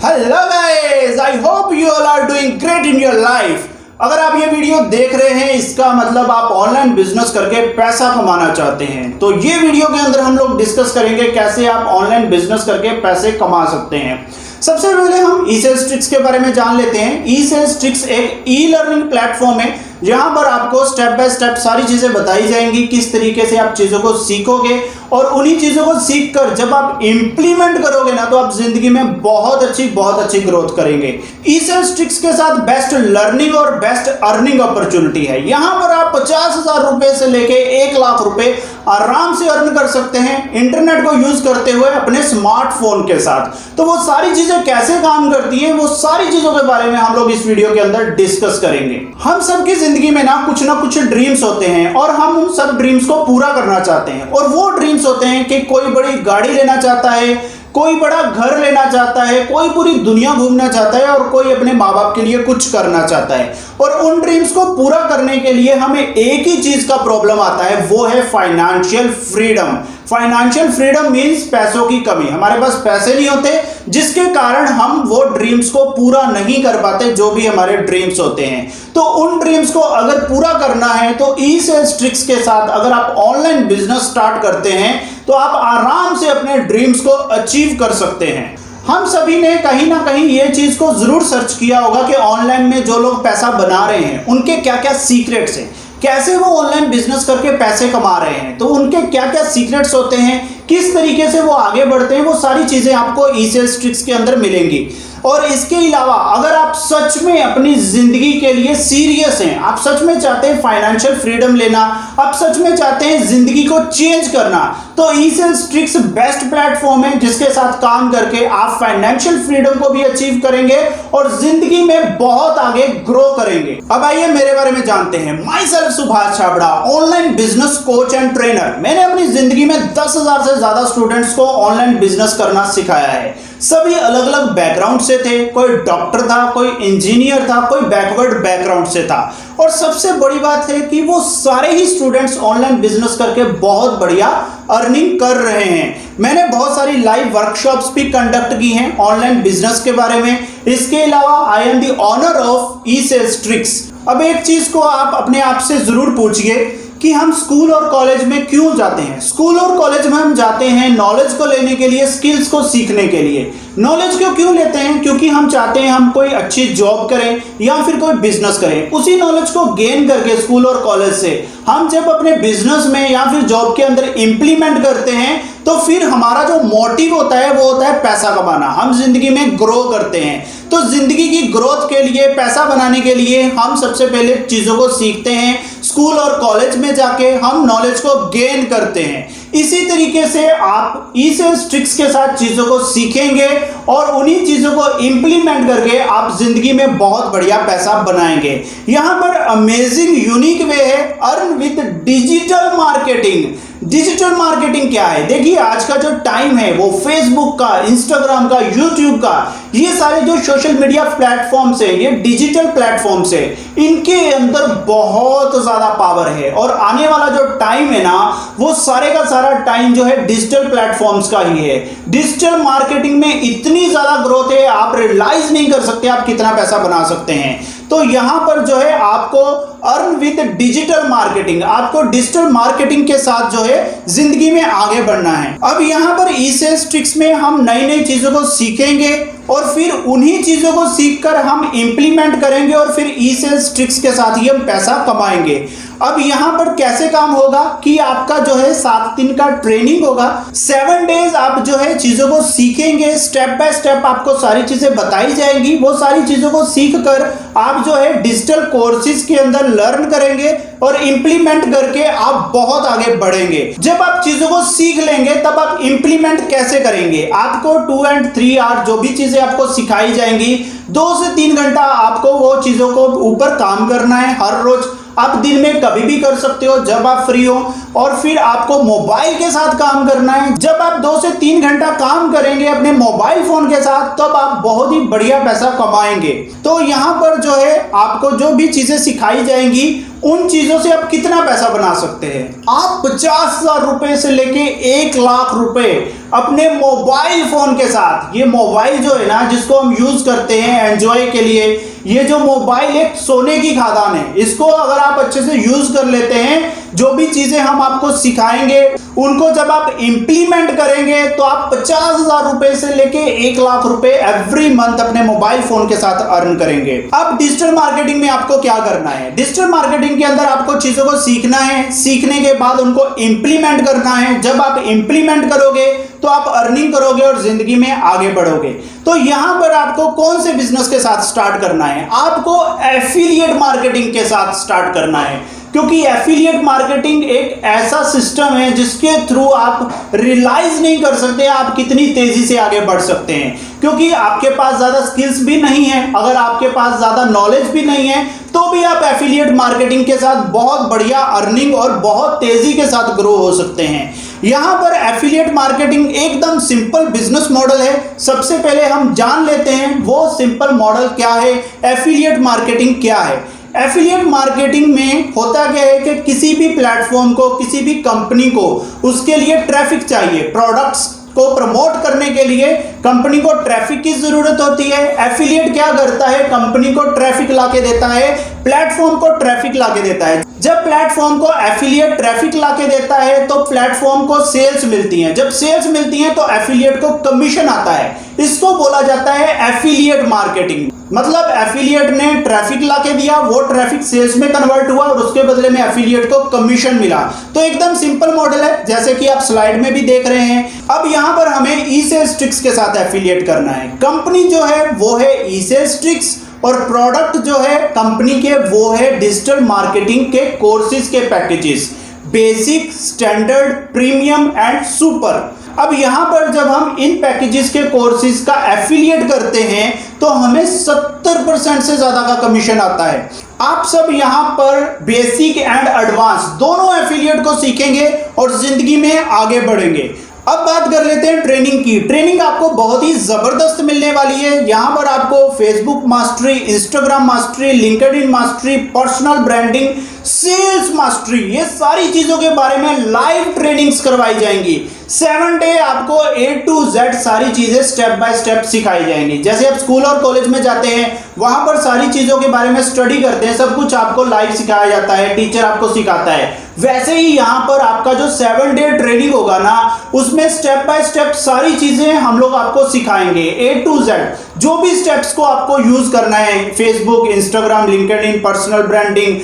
Hello guys, I hope you all are doing great in your life. अगर आप ये video देख रहे हैं इसका मतलब आप ऑनलाइन बिजनेस करके पैसा कमाना चाहते हैं। तो ये वीडियो के अंदर हम लोग डिस्कस करेंगे कैसे आप ऑनलाइन बिजनेस करके पैसे कमा सकते हैं। सबसे पहले हम ई-सेल्स के बारे में जान लेते हैं। ई-सेल्स एक ई लर्निंग प्लेटफॉर्म है जहां पर आपको स्टेप बाय स्टेप सारी चीजें बताई जाएंगी, किस तरीके से आप चीजों को सीखोगे और उन्हीं चीजों को सीखकर जब आप इंप्लीमेंट करोगे ना तो आप जिंदगी में बहुत अच्छी ग्रोथ करेंगे। ई-सेल्स के साथ बेस्ट लर्निंग और बेस्ट अर्निंग अपॉर्चुनिटी है। यहां पर आप 50,000 रुपए से लेके 1 लाख रुपए आराम से अर्न कर सकते हैं इंटरनेट को यूज करते हुए अपने स्मार्टफोन के साथ। तो वो सारी चीजें कैसे काम करती है वो सारी चीजों के बारे में हम लोग इस वीडियो के अंदर डिस्कस करेंगे। हम सबकी जिंदगी में ना कुछ ड्रीम्स होते हैं और हम उन सब ड्रीम्स को पूरा करना चाहते हैं। और वो ड्रीम्स होते हैं कि कोई बड़ी गाड़ी लेना चाहता है, कोई बड़ा घर लेना चाहता है, कोई पूरी दुनिया घूमना चाहता है और कोई अपने माँ बाप के लिए कुछ करना चाहता है। और उन ड्रीम्स को पूरा करने के लिए हमें एक ही चीज का प्रॉब्लम आता है, वो है financial freedom. Financial freedom means पैसों की कमी। हमारे पास पैसे नहीं होते जिसके कारण हम वो ड्रीम्स को पूरा नहीं कर पाते जो भी हमारे ड्रीम्स होते हैं। तो उन ड्रीम्स को अगर पूरा करना है तो ई-सेल्स के साथ अगर आप ऑनलाइन बिजनेस स्टार्ट करते हैं तो आप आराम से अपने ड्रीम्स को अचीव कर सकते हैं। हम सभी ने कहीं ना कहीं ये चीज को जरूर सर्च किया होगा कि ऑनलाइन में जो लोग पैसा बना रहे हैं उनके क्या क्या सीक्रेट्स हैं, कैसे वो ऑनलाइन बिजनेस करके पैसे कमा रहे हैं, तो उनके क्या क्या सीक्रेट्स होते हैं, किस तरीके से वो आगे बढ़ते हैं, वो सारी चीजें आपको ई-सेल्स के अंदर मिलेंगी। और इसके अलावा अगर आप सच में अपनी जिंदगी के लिए सीरियस हैं, आप सच में चाहते हैं फाइनेंशियल फ्रीडम लेना, आप सच में चाहते हैं जिंदगी को चेंज करना, तो ई-सेल्स बेस्ट प्लेटफॉर्म है जिसके साथ काम करके आप फाइनेंशियल फ्रीडम को भी अचीव करेंगे और जिंदगी में बहुत आगे ग्रो करेंगे। अब आइए मेरे बारे में जानते हैं। My self Subhash Chhabra, online business coach and trainer. मैंने अपनी जिंदगी में 10,000 से ज्यादा स्टूडेंट्स को ऑनलाइन बिजनेस करना सिखाया है। सभी अलग अलग बैकग्राउंड से थे, कोई डॉक्टर था, कोई इंजीनियर था, कोई बैकवर्ड बैकग्राउंड से था। और सबसे बड़ी बात है कि वो सारे ही स्टूडेंट्स ऑनलाइन बिजनेस करके बहुत बढ़िया अर्निंग कर रहे हैं। मैंने बहुत सारी लाइव वर्कशॉप्स भी कंडक्ट की हैं ऑनलाइन बिजनेस के बारे में। इसके अलावा I am the owner of esales. अब एक चीज को आप अपने आप से जरूर पूछिए कि हम स्कूल और कॉलेज में क्यों जाते हैं। स्कूल और कॉलेज में हम जाते हैं नॉलेज को लेने के लिए, स्किल्स को सीखने के लिए। नॉलेज को क्यों लेते हैं? क्योंकि हम चाहते हैं हम कोई अच्छी जॉब करें या फिर कोई बिजनेस करें। उसी नॉलेज को गेन करके स्कूल और कॉलेज से हम जब अपने बिजनेस में या फिर जॉब के अंदर इंप्लीमेंट करते हैं तो फिर हमारा जो मोटिव होता है वो होता है पैसा कमाना। हम जिंदगी में ग्रो करते हैं। तो जिंदगी की ग्रोथ के लिए, पैसा बनाने के लिए हम सबसे पहले चीजों को सीखते हैं। स्कूल और कॉलेज में जाके हम नॉलेज को गेन करते हैं। इसी तरीके से आप ई-सेल्स के साथ चीजों को सीखेंगे और उन्हीं चीजों को इंप्लीमेंट करके आप जिंदगी में बहुत बढ़िया पैसा बनाएंगे। यहां पर अमेजिंग यूनिक वे है earn with digital marketing. Digital marketing क्या है? देखिए आज का जो टाइम है वो फेसबुक का, इंस्टाग्राम का, यूट्यूब का, ये सारे जो सोशल मीडिया प्लेटफॉर्म्स है, ये डिजिटल प्लेटफॉर्म्स है, इनके अंदर बहुत ज्यादा पावर है। और आने वाला जो टाइम है ना वो सारे का सारा टाइम जो है डिजिटल प्लेटफॉर्म्स का ही है। डिजिटल मार्केटिंग में इतनी ज्यादा ग्रोथ है आप रियलाइज नहीं कर सकते आप कितना पैसा बना सकते हैं। तो यहां पर जो है आपको अर्न विद डिजिटल मार्केटिंग, आपको डिजिटल मार्केटिंग के साथ जो है जिंदगी में आगे बढ़ना है। अब यहां पर ई-सेल्स में हम नई नई चीजों को सीखेंगे और फिर उन्हीं चीजों को सीखकर हम इंप्लीमेंट करेंगे और फिर ई-सेल्स के साथ ही हम पैसा कमाएंगे। अब यहां पर कैसे काम होगा कि आपका जो है 7 दिन का ट्रेनिंग होगा। 7 डेज आप जो है चीजों को सीखेंगे, स्टेप बाय स्टेप आपको सारी चीजें बताई जाएंगी। वो सारी चीजों को सीख कर आप जो है डिजिटल कोर्सेज के अंदर लर्न करेंगे और इंप्लीमेंट करके आप बहुत आगे बढ़ेंगे। जब आप चीजों को सीख लेंगे तब आप इंप्लीमेंट कैसे करेंगे? आपको 2 and 3 आवर जो भी चीजें आपको सिखाई जाएंगी 2 से 3 घंटा आपको वो चीजों को ऊपर काम करना है हर रोज। आप दिन में कभी भी कर सकते हो जब आप फ्री हो। और फिर आपको मोबाइल के साथ काम करना है। जब आप 2 से 3 घंटा काम करेंगे अपने मोबाइल फोन के साथ तब आप बहुत ही बढ़िया पैसा कमाएंगे। तो यहाँ पर जो है आपको जो भी चीजें सिखाई जाएंगी उन चीजों से आप कितना पैसा बना सकते हैं। आप 50,000 रुपए से लेके 1,00,000 रुपए अपने मोबाइल फोन के साथ, ये मोबाइल जो है ना जिसको हम यूज करते हैं एंजॉय के लिए, ये जो मोबाइल एक सोने की खादान है। इसको अगर आप अच्छे से यूज कर लेते हैं, जो भी चीजें हम आपको सिखाएंगे उनको जब आप इंप्लीमेंट करेंगे तो आप 50,000 रुपए से लेके 1,00,000 रुपए एवरी मंथ अपने मोबाइल फोन के साथ अर्न करेंगे। अब डिजिटल मार्केटिंग में आपको क्या करना है? डिजिटल मार्केटिंग के अंदर आपको चीजों को सीखना है, सीखने के बाद उनको इंप्लीमेंट करना है। जब आप इंप्लीमेंट करोगे तो आप अर्निंग करोगे और जिंदगी में आगे बढ़ोगे। तो यहां पर आपको कौन से बिजनेस के साथ स्टार्ट करना है? आपको एफिलिएट मार्केटिंग के साथ स्टार्ट करना है, क्योंकि एफिलिएट मार्केटिंग एक ऐसा सिस्टम है जिसके थ्रू आप रियलाइज नहीं कर सकते आप कितनी तेजी से आगे बढ़ सकते हैं, क्योंकि आपके पास ज्यादा स्किल्स भी नहीं है। अगर आपके पास ज्यादा नॉलेज भी नहीं है तो भी आप एफिलिएट मार्केटिंग के साथ बहुत बढ़िया अर्निंग और बहुत तेजी के साथ ग्रो हो सकते हैं। यहां पर एफिलिएट मार्केटिंग एकदम सिंपल बिजनेस मॉडल है। सबसे पहले हम जान लेते हैं वो सिंपल मॉडल क्या है, एफिलिएट मार्केटिंग क्या है। एफिलिएट मार्केटिंग में होता क्या है कि किसी भी प्लेटफॉर्म को, किसी भी कंपनी को उसके लिए ट्रैफिक चाहिए। प्रोडक्ट्स को प्रमोट करने के लिए कंपनी को ट्रैफिक की जरूरत होती है। एफिलिएट क्या करता है? कंपनी को ट्रैफिक लाके देता है, प्लेटफॉर्म को ट्रैफिक लाके देता है। जब प्लेटफॉर्म को एफिलिएट ट्रैफिक लाके देता है तो प्लेटफॉर्म को सेल्स मिलती हैं। जब सेल्स मिलती हैं तो एफिलिएट को कमीशन आता है। इसको बोला जाता है एफिलिएट मार्केटिंग। मतलब एफिलिएट ने ट्रैफिक लाके दिया, वो ट्रैफिक सेल्स में कन्वर्ट हुआ और उसके बदले में एफिलिएट को कमीशन मिला। तो एकदम सिंपल मॉडल है, जैसे कि आप स्लाइड में भी देख रहे हैं। अब यहां पर हमें ई सेल्स ट्रिक्स के साथ एफिलिएट करना है। कंपनी जो है वो है ई सेल्स ट्रिक्स और प्रोडक्ट जो है कंपनी के वो है डिजिटल मार्केटिंग के कोर्सेज के packages, basic, standard, premium and super. अब यहां पर जब हम इन पैकेजेस के कोर्सेज का एफिलिएट करते हैं तो हमें 70% से ज्यादा का कमीशन आता है। आप सब यहां पर बेसिक एंड एडवांस दोनों एफिलिएट को सीखेंगे और जिंदगी में आगे बढ़ेंगे। अब बात कर लेते हैं ट्रेनिंग की। ट्रेनिंग आपको बहुत ही जबरदस्त मिलने वाली है। यहां पर आपको Facebook mastery, Instagram mastery, LinkedIn mastery, personal branding, sales mastery, ये सारी चीजों के बारे में लाइव ट्रेनिंग्स करवाई जाएंगी। 7 डे आपको A to Z सारी चीजें स्टेप बाय स्टेप सिखाई जाएंगी। जैसे आप स्कूल और कॉलेज में जाते हैं वहां पर सारी चीजों के बारे में स्टडी करते हैं, सब कुछ आपको लाइव सिखाया जाता है, टीचर आपको सिखाता है। वैसे ही यहां पर आपका जो 7 डे ट्रेनिंग होगा ना, उसमें स्टेप बाय स्टेप सारी चीजें हम लोग आपको सिखाएंगे। A to Z जो भी स्टेप्स को आपको यूज करना है, Facebook, Instagram, LinkedIn, personal branding,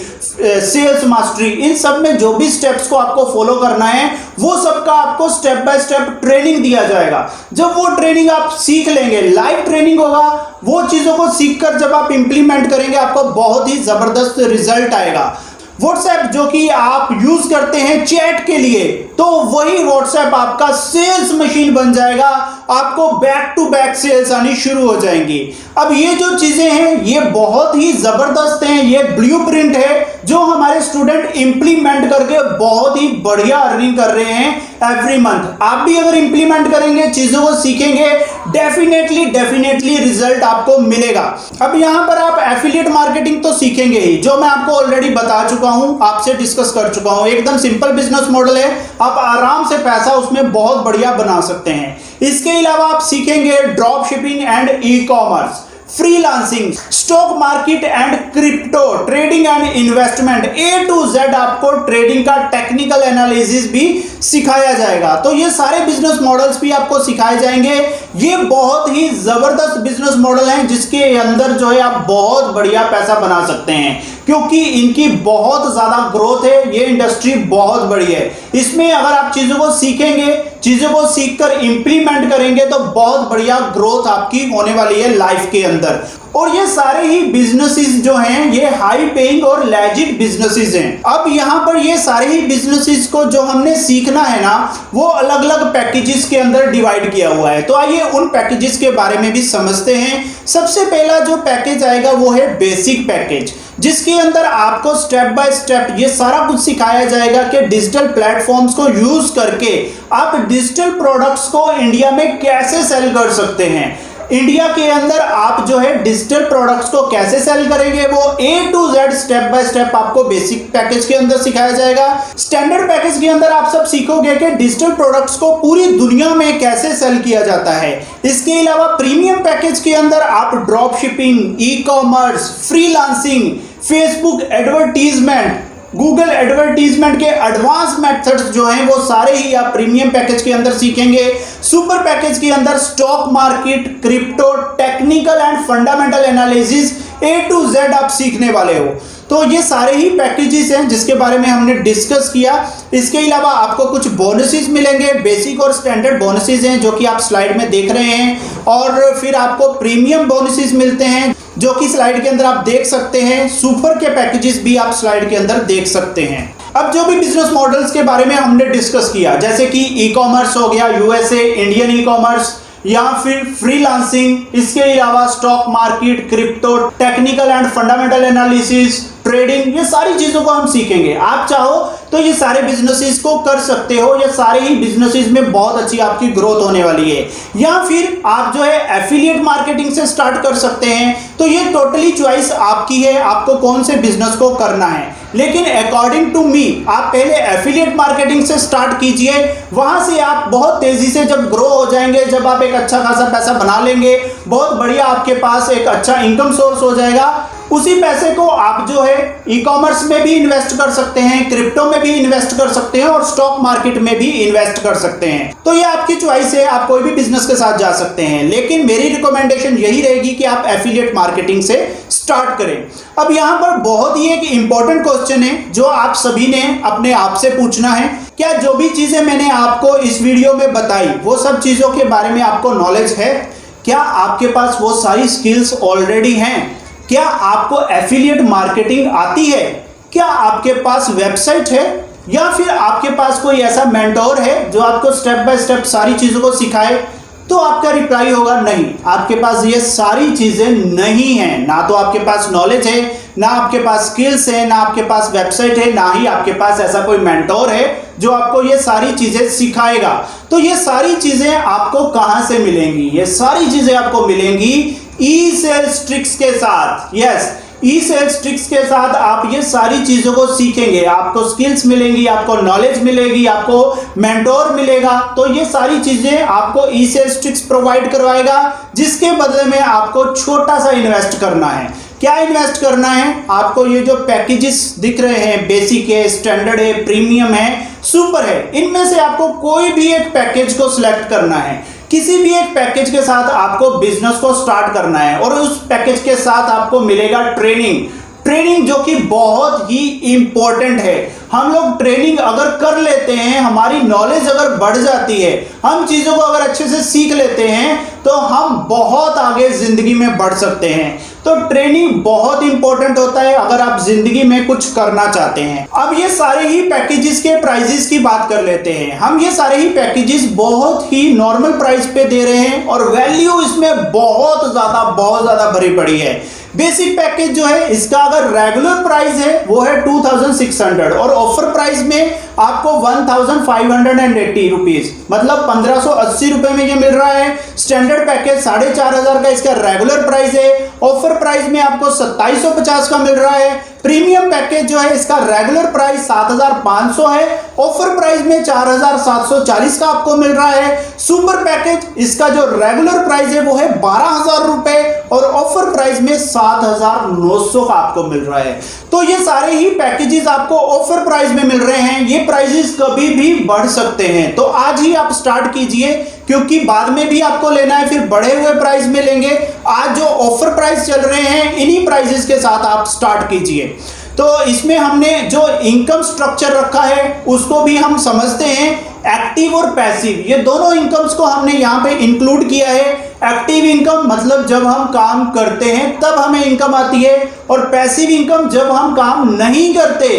sales mastery, इन सब में जो भी स्टेप्स को आपको फॉलो करना है वो सबका आपको स्टेप बाय स्टेप ट्रेनिंग दिया जाएगा। जब वो ट्रेनिंग आप सीख लेंगे, लाइव ट्रेनिंग होगा, वो चीजों को सीखकर जब आप इंप्लीमेंट करेंगे आपको बहुत ही जबरदस्त रिजल्ट आएगा। व्हाट्सएप जो कि आप यूज करते हैं चैट के लिए, तो वही व्हाट्सएप आपका सेल्स मशीन बन जाएगा। आपको बैक टू बैक सेल्स आनी शुरू हो जाएंगी। अब ये जो चीजें हैं ये बहुत ही जबरदस्त हैं, ये ब्लूप्रिंट है जो हमारे स्टूडेंट इंप्लीमेंट करके बहुत ही बढ़िया अर्निंग कर रहे हैं एवरी मंथ। आप भी अगर इंप्लीमेंट करेंगे, चीजों को सीखेंगे, डेफिनेटली रिजल्ट आपको मिलेगा। अब यहां पर आप एफिलिएट मार्केटिंग तो सीखेंगे ही, जो मैं आपको ऑलरेडी बता चुका हूं, आपसे डिस्कस कर चुका हूं। एकदम सिंपल बिजनेस मॉडल है, आप आराम से पैसा उसमें बहुत बढ़िया बना सकते हैं। इसके अलावा आप सीखेंगे drop shipping and e commerce, freelancing, stock market and crypto, trading and investment, A to Z आपको ट्रेडिंग का टेक्निकल एनालिसिस भी सिखाया जाएगा। तो ये सारे बिजनेस मॉडल्स भी आपको सिखाए जाएंगे। ये बहुत ही जबरदस्त बिजनेस मॉडल हैं जिसके अंदर जो है आप बहुत बढ़िया पैसा बना सकते हैं, क्योंकि इनकी बहुत ज्यादा ग्रोथ है। ये इंडस्ट्री बहुत बड़ी है। इसमें अगर आप चीजों को सीखेंगे, चीजों को सीखकर इंप्लीमेंट करेंगे तो बहुत बढ़िया ग्रोथ आपकी होने वाली है लाइफ के अंदर। और ये सारे ही बिजनेसेस जो हैं ये हाई पेइंग और लेजिट बिजनेसेस हैं। अब यहाँ पर ये सारे ही बिजनेसेस को जो हमने सीखना है ना, वो अलग अलग पैकेजेस के अंदर डिवाइड किया हुआ है। तो आइए उन पैकेजेस के बारे में भी समझते हैं। सबसे पहला जो पैकेज आएगा वो है बेसिक पैकेज, जिसके अंदर आपको स्टेप बाय स्टेप ये सारा कुछ सिखाया जाएगा कि डिजिटल प्लेटफॉर्म्स को यूज करके आप डिजिटल प्रोडक्ट्स को इंडिया में कैसे सेल कर सकते हैं। इंडिया के अंदर आप जो है डिजिटल प्रोडक्ट्स को कैसे सेल करेंगे वो A to Z step by step आपको बेसिक पैकेज के अंदर सिखाया जाएगा। स्टैंडर्ड पैकेज के अंदर आप सब सीखोगे कि डिजिटल प्रोडक्ट्स को पूरी दुनिया में कैसे सेल किया जाता है। इसके अलावा प्रीमियम पैकेज के अंदर आप drop shipping, e commerce, freelancing, Facebook advertisement, Google advertisement के एडवांस मेथड्स जो हैं वो सारे ही आप प्रीमियम पैकेज के अंदर सीखेंगे। सुपर पैकेज के अंदर stock market, crypto, technical and fundamental analysis A to Z आप सीखने वाले हो। तो ये सारे ही पैकेजेस हैं जिसके बारे में हमने डिस्कस किया। इसके अलावा आपको कुछ बोनसेस मिलेंगे, बेसिक और स्टैंडर्ड बोनसेस हैं जो कि आप स्लाइड में देख रहे हैं, और फिर आपको प्रीमियम बोनसेस मिलते हैं जो कि स्लाइड के अंदर आप देख सकते हैं। सुपर के पैकेजेस भी आप स्लाइड के अंदर देख सकते हैं। अब जो भी बिजनेस मॉडल्स के बारे में हमने डिस्कस किया, जैसे कि ई कॉमर्स हो गया, USA, इंडियन ई कॉमर्स, या फिर फ्रीलांसिंग, इसके अलावा stock market, crypto, technical and fundamental analysis, trading, ये सारी चीजों को हम सीखेंगे। आप चाहो तो ये सारे बिजनेसेस को कर सकते हो, ये सारे ही बिजनेसेस में बहुत अच्छी आपकी ग्रोथ होने वाली है। या फिर आप जो है एफिलिएट मार्केटिंग से स्टार्ट कर सकते हैं। तो ये टोटली चॉइस आपकी है, आपको कौन से बिजनेस को करना है। लेकिन अकॉर्डिंग टू मी आप पहले एफिलिएट मार्केटिंग से स्टार्ट कीजिए, वहां से आप बहुत तेजी से जब ग्रो हो जाएंगे, जब आप एक अच्छा खासा पैसा बना लेंगे, बहुत बढ़िया आपके पास एक अच्छा इनकम सोर्स हो जाएगा, उसी पैसे को आप जो है ई कॉमर्स में भी इन्वेस्ट कर सकते हैं, क्रिप्टो में भी इन्वेस्ट कर सकते हैं और स्टॉक मार्केट में भी इन्वेस्ट कर सकते हैं। तो ये आपकी चॉइस है, आप कोई भी बिजनेस के साथ जा सकते हैं, लेकिन मेरी रिकमेंडेशन यही रहेगी कि आप एफिलिएट मार्केटिंग से स्टार्ट करें। अब यहाँ पर बहुत ही एक इंपॉर्टेंट क्वेश्चन है जो आप सभी ने अपने आप से पूछना है, क्या जो भी चीजें मैंने आपको इस वीडियो में बताई वो सब चीजों के बारे में आपको नॉलेज है? क्या आपके पास वो सारी स्किल्स ऑलरेडी हैं? क्या आपको एफिलिएट मार्केटिंग आती है? क्या आपके पास वेबसाइट है, या फिर आपके पास कोई ऐसा मेंटोर है जो आपको स्टेप बाय स्टेप सारी चीजों को सिखाए? तो आपका रिप्लाई होगा नहीं, आपके पास ये सारी चीजें नहीं हैं। ना तो आपके पास नॉलेज है, ना आपके पास स्किल्स है, ना आपके पास वेबसाइट है, ना ही आपके पास ऐसा कोई मेंटोर है जो आपको ये सारी चीजें सिखाएगा। तो ये सारी चीजें आपको कहां से मिलेंगी? ये सारी चीजें आपको मिलेंगी ई सेल्स ट्रिक्स के साथ। यस, ई सेल्स ट्रिक्स के साथ आप ये सारी चीजों को सीखेंगे, आपको स्किल्स मिलेंगी, आपको नॉलेज मिलेगी, आपको मेंटोर मिलेगा। तो ये सारी चीजें आपको ई सेल्स ट्रिक्स प्रोवाइड करवाएगा, जिसके बदले में आपको छोटा सा इन्वेस्ट करना है। क्या इन्वेस्ट करना है? आपको ये जो पैकेजेस दिख रहे हैं, बेसिक है, स्टैंडर्ड है, प्रीमियम है, सुपर है, इनमें से आपको कोई भी एक पैकेज को सिलेक्ट करना है। किसी भी एक पैकेज के साथ आपको बिजनेस को स्टार्ट करना है, और उस पैकेज के साथ आपको मिलेगा ट्रेनिंग जो कि बहुत ही इंपॉर्टेंट है। हम लोग ट्रेनिंग अगर कर लेते हैं, हमारी नॉलेज अगर बढ़ जाती है, हम चीजों को अगर अच्छे से सीख लेते हैं, तो हम बहुत आगे जिंदगी में बढ़ सकते हैं। तो ट्रेनिंग बहुत इंपॉर्टेंट होता है अगर आप जिंदगी में कुछ करना चाहते हैं। अब ये सारे ही पैकेजेस के प्राइजेस की बात कर लेते हैं। हम ये सारे ही पैकेजेस बहुत ही नॉर्मल प्राइस पे दे रहे हैं, और वैल्यू इसमें बहुत ज्यादा भरी पड़ी है। बेसिक पैकेज जो है इसका अगर रेगुलर प्राइस है वो है 2600, और ऑफर प्राइस में आपको 1580 रुपीज, मतलब 1580 रुपए में ये मिल रहा है। स्टैंडर्ड पैकेज 4500 का इसका रेगुलर प्राइस है, ऑफर प्राइस में आपको 2750 का मिल रहा है। प्रीमियम पैकेज जो है इसका रेगुलर प्राइस 7500 है, ऑफर प्राइस में 4740 का आपको मिल रहा है। सुपर पैकेज इसका जो रेगुलर प्राइस है वो है 12000 रुपए, और ऑफर प्राइस में 7900 का आपको मिल रहा है। तो ये सारे ही पैकेजेस आपको ऑफर प्राइस में मिल रहे हैं। ये प्राइसेस कभी भी बढ़ सकते हैं, तो आज ही आप स्टार्ट कीजिए, क्योंकि बाद में भी आपको लेना है, फिर बढ़े हुए प्राइस में लेंगे। आज जो ऑफर प्राइस चल रहे हैं, इन्हीं प्राइसेस के साथ आप स्टार्ट कीजिए। तो इसमें हमने जो इनकम स्ट्रक्चर रखा है उसको भी हम समझते हैं, एक्टिव और पैसिव, ये दोनों इनकम्स को हमने यहाँ पे इंक्लूड किया है। एक्टिव इनकम मतलब जब हम काम करते हैं तब हमें इनकम आती है, और पैसिव इनकम जब हम काम नहीं करते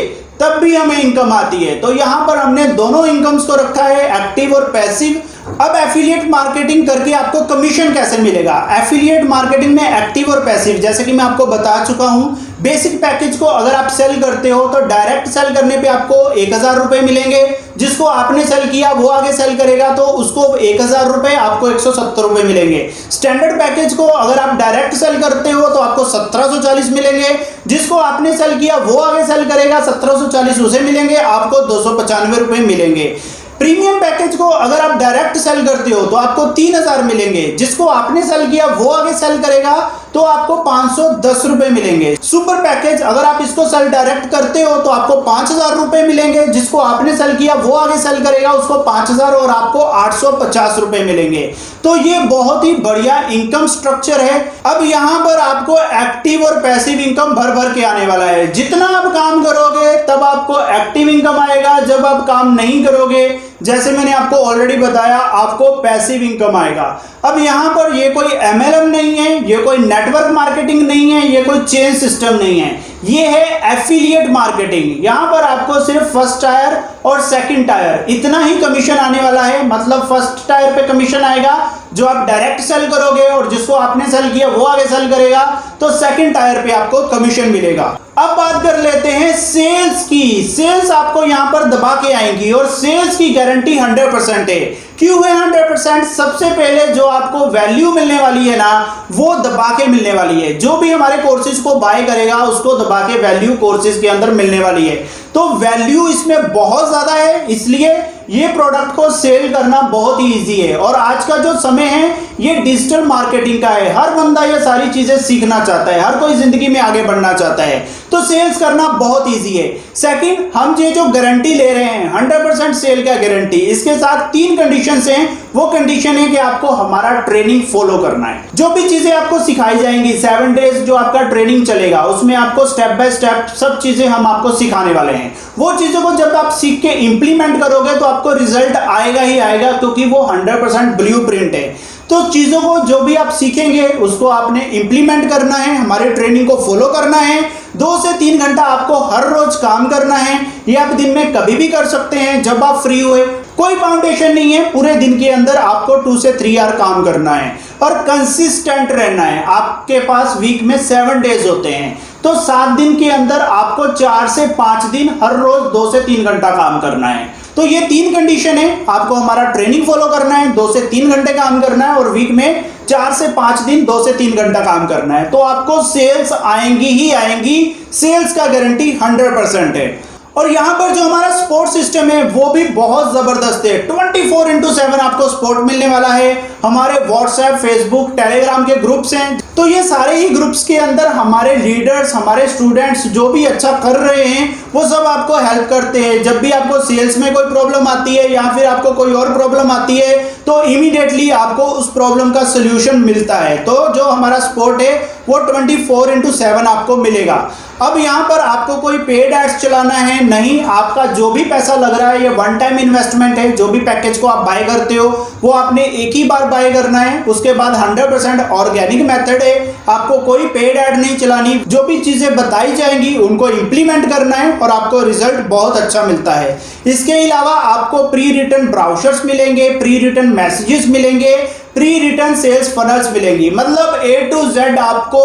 तब भी हमें इनकम आती है। तो यहाँ पर हमने दोनों इनकम्स को रखा है, एक्टिव और पैसिव। अब एफिलिएट मार्केटिंग करके आपको कमीशन कैसे मिलेगा? एफिलिएट मार्केटिंग में एक्टिव और पैसिव, जैसे कि मैं आपको बता चुका हूं बेसिक पैकेज को अगर आप सेल करते हो तो डायरेक्ट सेल करने पे आपको 1000 रुपए मिलेंगे, जिसको आपने सेल किया वो आगे सेल करेगा तो उसको 1000 रुपए, आपको 170 रुपए मिलेंगे। स्टैंडर्ड पैकेज को अगर आप डायरेक्ट सेल करते हो तो आपको 1740 मिलेंगे, जिसको आपने सेल किया वो आगे सेल करेगा, 1740 उसे मिलेंगे, आपको 295 रुपए मिलेंगे। प्रीमियम पैकेज को अगर आप डायरेक्ट सेल करते हो तो आपको 3000 मिलेंगे, जिसको आपने सेल किया वो आगे सेल करेगा तो आपको 510 रुपए मिलेंगे। सुपर पैकेज अगर आप इसको सेल डायरेक्ट करते हो तो आपको 5000 रुपए मिलेंगे, जिसको आपने सेल किया वो आगे सेल करेगा, उसको 5000 और आपको 850 रुपए मिलेंगे। तो ये बहुत ही बढ़िया इनकम स्ट्रक्चर है। अब यहां पर आपको एक्टिव और पैसिव इनकम भर भर के आने वाला है। जितना आप काम करोगे तब आपको एक्टिव इनकम आएगा, जब आप काम नहीं करोगे जैसे मैंने आपको ऑलरेडी बताया आपको पैसिव इनकम आएगा। अब यहां पर ये कोई MLM नहीं है, ये कोई नेटवर्क मार्केटिंग नहीं है, ये कोई चेन सिस्टम नहीं है, ये है एफिलिएट मार्केटिंग। यहां पर आपको सिर्फ फर्स्ट टायर और सेकंड टायर इतना ही कमीशन आने वाला है। मतलब फर्स्ट टायर पे कमीशन आएगा जो आप डायरेक्ट सेल करोगे और जिसको आपने सेल किया वो आगे सेल करेगा, तो सेकंड टायर पे आपको कमीशन मिलेगा। अब बात कर लेते हैं सेल्स की। सेल्स आपको यहां पर दबा के आएंगी और सेल्स की गारंटी 100% है। क्यों है 100%? सबसे पहले जो आपको वैल्यू मिलने वाली है ना, वो दबा के मिलने वाली है। जो भी हमारे कोर्सेज को बाय करेगा उसको दबा के वैल्यू कोर्सेज के अंदर मिलने वाली है। तो वैल्यू इसमें बहुत ज्यादा है, इसलिए ये प्रोडक्ट को सेल करना बहुत ही इजी है। और आज का जो समय है ये डिजिटल मार्केटिंग का है। हर बंदा ये सारी चीजें सीखना चाहता है, हर कोई जिंदगी में आगे बढ़ना चाहता है, तो सेल्स करना बहुत इजी है। सेकंड, हम ये जो गारंटी ले रहे हैं 100% सेल का गारंटी, इसके साथ 3 कंडीशंस हैं। वो कंडीशन है कि आपको हमारा ट्रेनिंग फॉलो करना है। जो भी चीजें आपको सिखाई जाएंगी 7 डेज जो आपका ट्रेनिंग चलेगा, उसमें आपको स्टेप बाय स्टेप सब चीजें हम आपको सिखाने वाले हैं। वो चीजों को जब आप सीख के इंप्लीमेंट करोगे तो आपको रिजल्ट आएगा ही आएगा, क्योंकि वो 100% ब्लूप्रिंट है। तो चीजों को जो भी आप सीखेंगे उसको आपने इंप्लीमेंट करना है, हमारे ट्रेनिंग को फॉलो करना है। 2 से 3 घंटा आपको हर रोज काम करना है। ये आप दिन में कभी भी कर सकते हैं जब आप फ्री हुए, कोई फाउंडेशन नहीं है। पूरे दिन के अंदर आपको 2 से 3 आवर काम करना है और कंसिस्टेंट रहना है। आपके पास वीक में 7 डेज होते हैं, तो 7 दिन के अंदर आपको 4 से 5 दिन हर रोज 2 से 3 घंटा काम करना है। तो ये 3 कंडीशन है। आपको हमारा ट्रेनिंग फॉलो करना है, 2 से 3 घंटे काम करना है और वीक में 4 से 5 दिन 2 से 3 घंटा काम करना है, तो आपको सेल्स आएंगी ही आएंगी। सेल्स का गारंटी 100% है। और यहां पर जो हमारा सपोर्ट सिस्टम है वो भी बहुत जबरदस्त है। 24/7 आपको सपोर्ट मिलने वाला है। हमारे व्हाट्सएप, फेसबुक, टेलीग्राम के ग्रुप्स हैं, तो ये सारे ही ग्रुप्स के अंदर हमारे लीडर्स, हमारे स्टूडेंट्स जो भी अच्छा कर रहे हैं वो सब आपको हेल्प करते हैं। जब भी आपको सेल्स में कोई प्रॉब्लम आती है या फिर आपको कोई और प्रॉब्लम आती है तो इमीडिएटली आपको उस प्रॉब्लम का सोल्यूशन मिलता है। तो जो हमारा सपोर्ट है वो 24/7 आपको मिलेगा। अब यहाँ पर आपको कोई पेड एड्स चलाना है नहीं, आपका जो भी पैसा लग रहा है ये वन टाइम इन्वेस्टमेंट है। जो भी पैकेज को आप बाय करते हो वो आपने एक ही बार बाय करना है, उसके बाद 100% ऑर्गेनिक मेथड है। आपको कोई पेड ऐड नहीं चलानी, जो भी चीजें बताई जाएंगी उनको इंप्लीमेंट करना है और आपको रिजल्ट बहुत अच्छा मिलता है। इसके अलावा आपको प्री रिटर्न ब्राउचर्स मिलेंगे, प्री रिटर्न मैसेजेस मिलेंगे, प्री रिटर्न सेल्स फनल्स मिलेंगी। मतलब A to Z आपको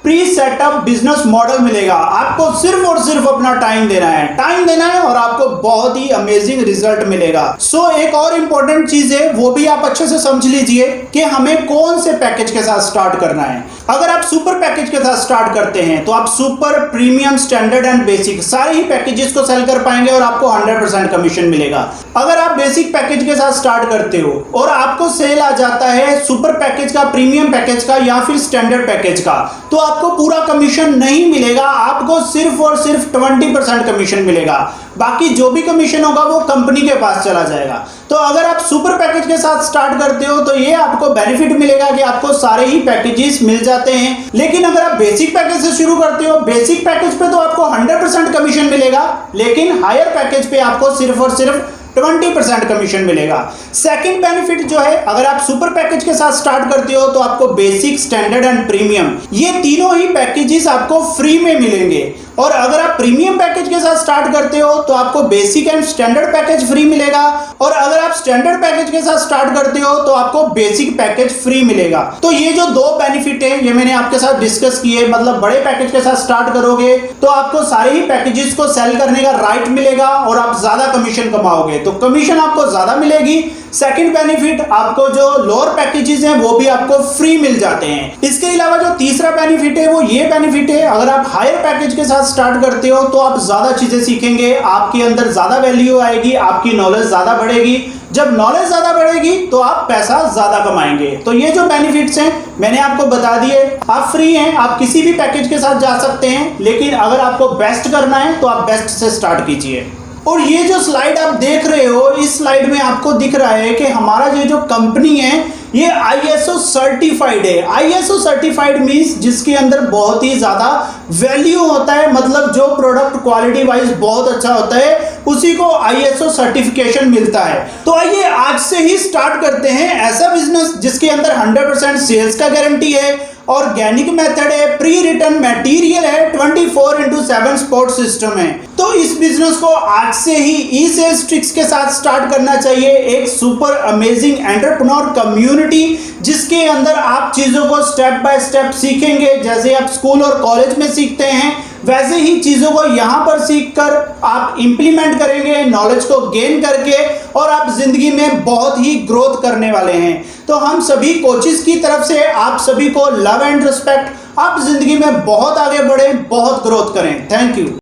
प्री सेटअप बिजनेस मॉडल मिलेगा। आपको सिर्फ और सिर्फ अपना टाइम देना है और आपको बहुत ही अमेजिंग रिजल्ट मिलेगा। एक और इंपॉर्टेंट चीज है, वो भी आप अच्छे से समझ लीजिए कि हमें कौन से पैकेज के साथ स्टार्ट करना है। अगर आप सुपर पैकेज के साथ स्टार्ट करते हैं तो आप super, premium, standard and basic सारे ही पैकेजेस को सेल कर पाएंगे और आपको 100% कमीशन मिलेगा। अगर आप बेसिक पैकेज के साथ स्टार्ट करते हो और आपको सेल आ जाता है सुपर पैकेज का, प्रीमियम पैकेज का या फिर स्टैंडर्ड पैकेज का, तो आपको पूरा कमीशन नहीं मिलेगा, आपको सिर्फ और सिर्फ 20% कमीशन मिलेगा। बाकी जो भी कमीशन होगा वो कंपनी के पास चला जाएगा। तो अगर आप सुपर पैकेज के साथ स्टार्ट करते हो तो ये आपको बेनिफिट मिलेगा कि आपको सारे ही पैकेजेस मिल जाते हैं। लेकिन अगर आप बेसिक पैकेज से शुरू करते हो, बेसिक पैकेज पे तो आपको 100% कमीशन मिलेगा, लेकिन हायर पैकेज पे आपको सिर्फ और सिर्फ 20% कमीशन मिलेगा। सेकंड बेनिफिट जो है, अगर आप सुपर पैकेज के साथ स्टार्ट करते हो तो आपको बेसिक, स्टैंडर्ड एंड प्रीमियम ये तीनों ही पैकेजेस आपको फ्री में मिलेंगे। और अगर आप प्रीमियम पैकेज के साथ स्टार्ट करते हो तो आपको basic and standard package free मिलेगा, और अगर आप स्टैंडर्ड पैकेज के साथ स्टार्ट करते हो तो आपको बेसिक पैकेज फ्री मिलेगा। तो ये जो दो बेनिफिट है ये मैंने आपके साथ डिस्कस किए। मतलब बड़े पैकेज के साथ स्टार्ट करोगे तो आपको सारे ही पैकेजेस को सेल करने का राइट मिलेगा और आप ज्यादा कमीशन कमाओगे, तो कमीशन आपको ज्यादा मिलेगी। सेकंड बेनिफिट, आपको जो लोअर पैकेजेस हैं वो भी आपको फ्री मिल जाते हैं। इसके अलावा जो तीसरा बेनिफिट है वो ये बेनिफिट है, अगर आप हायर पैकेज के साथ स्टार्ट करते हो तो आप ज्यादा चीजें सीखेंगे, आपके अंदर ज्यादा वैल्यू आएगी, आपकी नॉलेज ज्यादा बढ़ेगी। जब नॉलेज ज्यादा बढ़ेगी तो आप पैसा ज्यादा कमाएंगे। तो ये जो बेनिफिट्स हैं मैंने आपको बता दिए। आप फ्री हैं, आप किसी भी पैकेज के साथ जा सकते हैं, लेकिन अगर आपको बेस्ट करना है तो आप बेस्ट से स्टार्ट कीजिए। और ये जो स्लाइड आप देख रहे हो, इस स्लाइड में आपको दिख रहा है कि हमारा ये जो कंपनी है ये ISO सर्टिफाइड है। ISO सर्टिफाइड मींस जिसके अंदर बहुत ही ज्यादा वैल्यू होता है, मतलब जो प्रोडक्ट क्वालिटी वाइज बहुत अच्छा होता है उसी को ISO सर्टिफिकेशन मिलता है। तो आइए आज से ही स्टार्ट करते हैं ऐसा बिजनेस जिसके अंदर 100% सेल्स का गारंटी है, ऑर्गेनिक मेथड है, प्री रिटर्न मटेरियल है, 24/7 सपोर्ट सिस्टम है। तो इस बिजनेस को आज से ही ई सेल्स ट्रिक्स के साथ स्टार्ट करना चाहिए। एक सुपर अमेजिंग एंटरप्रेन्योर कम्युनिटी जिसके अंदर आप चीजों को स्टेप बाय स्टेप सीखेंगे, जैसे आप स्कूल और कॉलेज में सीखते हैं वैसे ही चीजों को यहाँ पर सीखकर आप इंप्लीमेंट करेंगे, नॉलेज को गेन करके, और आप जिंदगी में बहुत ही ग्रोथ करने वाले हैं। तो हम सभी कोचेस की तरफ से आप सभी को लव एंड रिस्पेक्ट। आप जिंदगी में बहुत आगे बढ़े, बहुत ग्रोथ करें। Thank you.